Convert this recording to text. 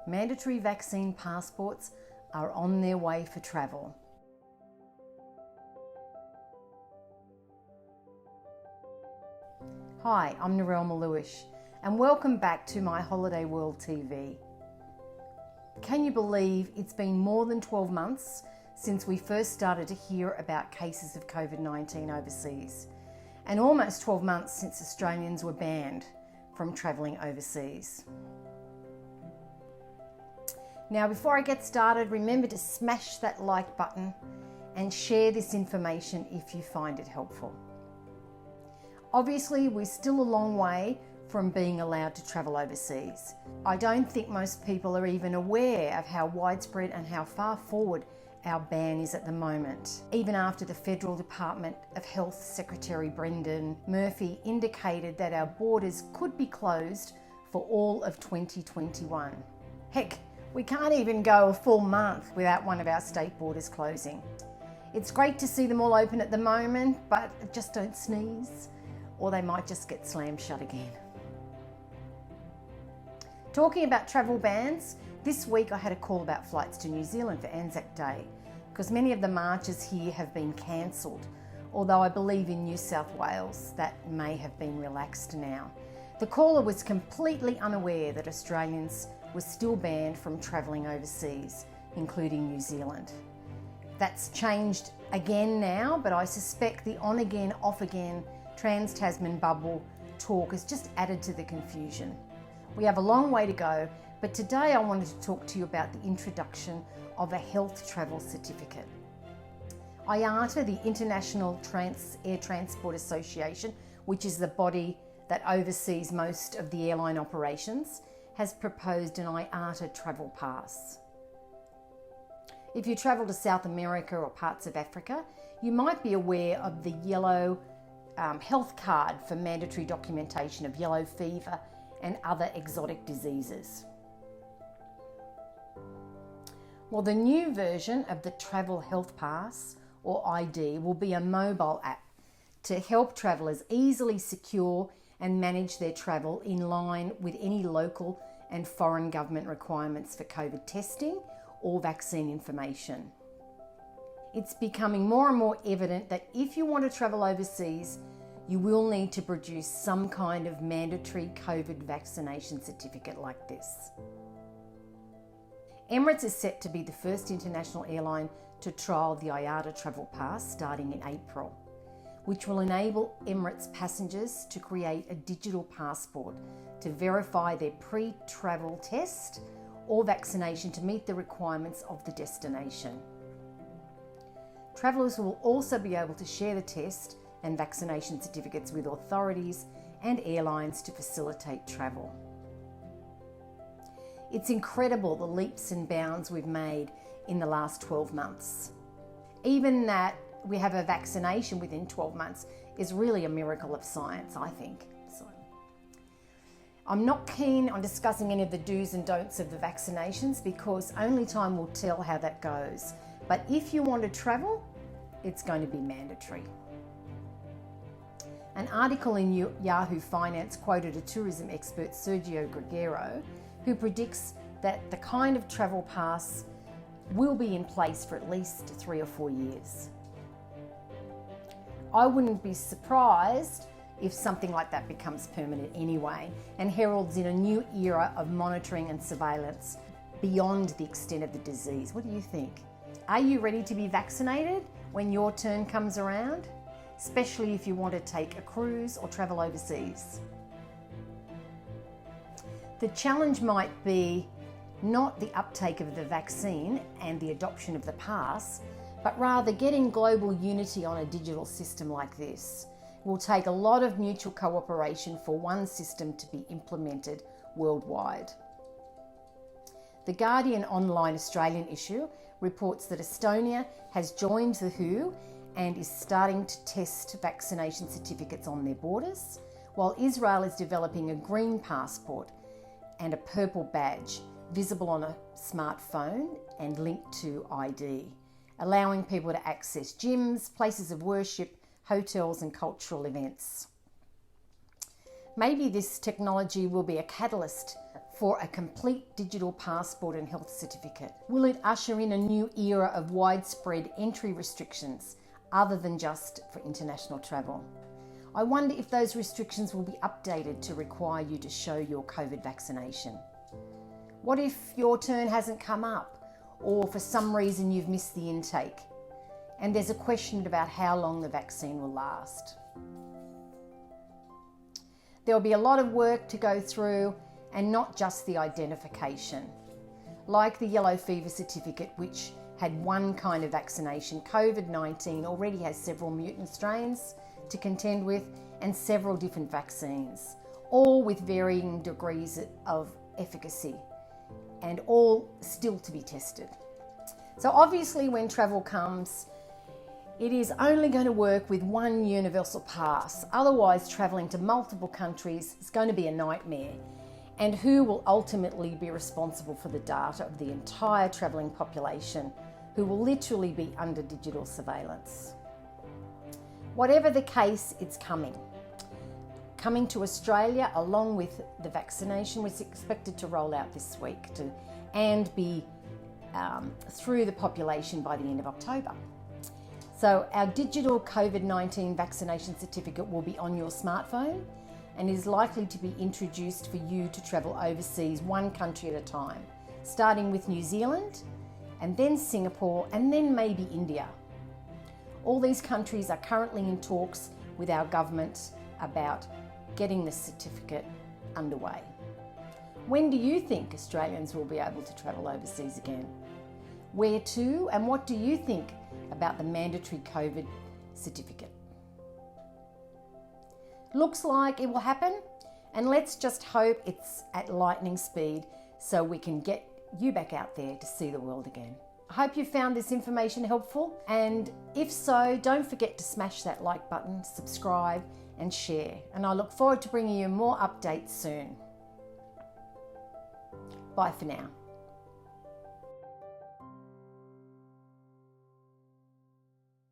mandatory vaccine passports are on their way for travel. Hi, I'm Narelle Maluish and welcome back to my Holiday World TV. Can you believe it's been more than 12 months since we first started to hear about cases of COVID-19 overseas, and almost 12 months since Australians were banned from travelling overseas. Now, before I get started, remember to smash that like button and share this information if you find it helpful. Obviously, we're still a long way from being allowed to travel overseas. I don't think most people are even aware of how widespread and how far forward our ban is at the moment, even after the Federal Department of Health Secretary Brendan Murphy indicated that our borders could be closed for all of 2021. Heck, we can't even go a full month without one of our state borders closing. It's great to see them all open at the moment, but just don't sneeze, or they might just get slammed shut again. Talking about travel bans, this week I had a call about flights to New Zealand for Anzac Day, because many of the marches here have been cancelled, although I believe in New South Wales that may have been relaxed now. The caller was completely unaware that Australians were still banned from travelling overseas, including New Zealand. That's changed again now, but I suspect the on-again, off-again Trans-Tasman bubble talk has just added to the confusion. We have a long way to go, but today I wanted to talk to you about the introduction of a health travel certificate. IATA, the International Air Transport Association, which is the body that oversees most of the airline operations, has proposed an IATA travel pass. If you travel to South America or parts of Africa, you might be aware of the yellow health card for mandatory documentation of yellow fever and other exotic diseases. Well, the new version of the Travel Health Pass, or ID, will be a mobile app to help travellers easily secure and manage their travel in line with any local and foreign government requirements for COVID testing or vaccine information. It's becoming more and more evident that if you want to travel overseas, you will need to produce some kind of mandatory COVID vaccination certificate like this. Emirates is set to be the first international airline to trial the IATA Travel Pass starting in April, which will enable Emirates passengers to create a digital passport to verify their pre-travel test or vaccination to meet the requirements of the destination. Travellers will also be able to share the test and vaccination certificates with authorities and airlines to facilitate travel. It's incredible the leaps and bounds we've made in the last 12 months. Even that we have a vaccination within 12 months is really a miracle of science, I think. So, I'm not keen on discussing any of the do's and don'ts of the vaccinations because only time will tell how that goes. But if you want to travel, it's going to be mandatory. An article in Yahoo Finance quoted a tourism expert, Sergio Greggero, who predicts that the kind of travel pass will be in place for at least 3 or 4 years. I wouldn't be surprised if something like that becomes permanent anyway and heralds in a new era of monitoring and surveillance beyond the extent of the disease. What do you think? Are you ready to be vaccinated when your turn comes around? Especially if you want to take a cruise or travel overseas. The challenge might be not the uptake of the vaccine and the adoption of the pass, but rather getting global unity on a digital system like this. It will take a lot of mutual cooperation for one system to be implemented worldwide. The Guardian online Australian issue reports that Estonia has joined the WHO and is starting to test vaccination certificates on their borders, while Israel is developing a green passport and a purple badge visible on a smartphone and linked to ID, allowing people to access gyms, places of worship, hotels and cultural events. Maybe this technology will be a catalyst for a complete digital passport and health certificate? Will it usher in a new era of widespread entry restrictions other than just for international travel? I wonder if those restrictions will be updated to require you to show your COVID vaccination. What if your turn hasn't come up, or for some reason you've missed the intake and there's a question about how long the vaccine will last? There'll be a lot of work to go through, and not just the identification. Like the yellow fever certificate, which had one kind of vaccination, COVID-19 already has several mutant strains to contend with and several different vaccines, all with varying degrees of efficacy and all still to be tested. So obviously when travel comes, it is only going to work with one universal pass. Otherwise, traveling to multiple countries is going to be a nightmare. And who will ultimately be responsible for the data of the entire travelling population, who will literally be under digital surveillance? Whatever the case, it's coming. Coming to Australia, along with the vaccination, was expected to roll out this week and be through the population by the end of October. So our digital COVID-19 vaccination certificate will be on your smartphone and is likely to be introduced for you to travel overseas one country at a time, starting with New Zealand and then Singapore and then maybe India. All these countries are currently in talks with our government about getting the certificate underway. When do you think Australians will be able to travel overseas again? Where to, and what do you think about the mandatory COVID certificate? Looks like it will happen, and let's just hope it's at lightning speed so we can get you back out there to see the world again. I hope you found this information helpful, and if so, don't forget to smash that like button, subscribe and share, and I look forward to bringing you more updates soon. Bye for now.